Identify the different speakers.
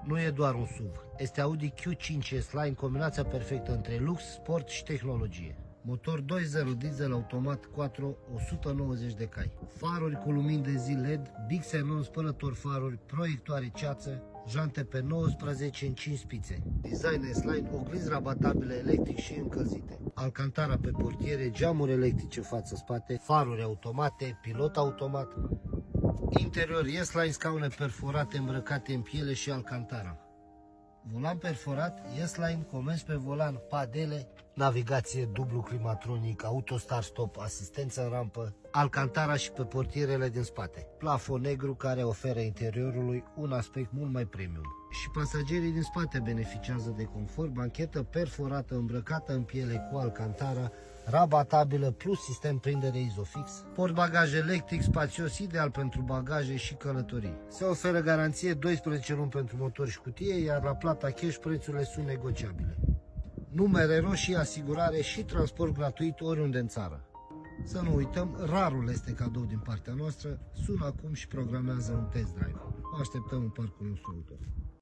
Speaker 1: Nu e doar un SUV, este Audi Q5 S-Line, combinația perfectă între lux, sport și tehnologie. Motor 2.0 diesel automat quattro, 190 de cai. Faruri cu lumini de zi LED, Big Xenon spălător faruri, proiectoare ceață, jante pe 19 în 5 spițe. Design S-Line, oglinzi rabatabile electric și încălzite. Alcantara pe portiere, geamuri electrice față-spate, faruri automate, pilot automat. Interior S-Line, scaune perforate îmbrăcate în piele și alcantara. Volan perforat, S-Line, comenzi pe volan, padele, navigație dublu climatronic, auto start stop, asistență în rampă, alcantara și pe portierele din spate. Plafon negru care oferă interiorului un aspect mult mai premium. Și pasagerii din spate beneficiază de confort, banchetă perforată îmbrăcată în piele cu alcantara, rabatabilă plus sistem prindere Isofix, portbagaj electric spațios ideal pentru bagaje și călătorii. Se oferă garanție 12 luni pentru motor și cutie, iar la plata cash prețurile sunt negociabile. Numere roșii, asigurare și transport gratuit oriunde în țară. Să nu uităm, rarul este cadou din partea noastră. Sună acum și programează un test drive. O așteptăm în parcul nostru auto.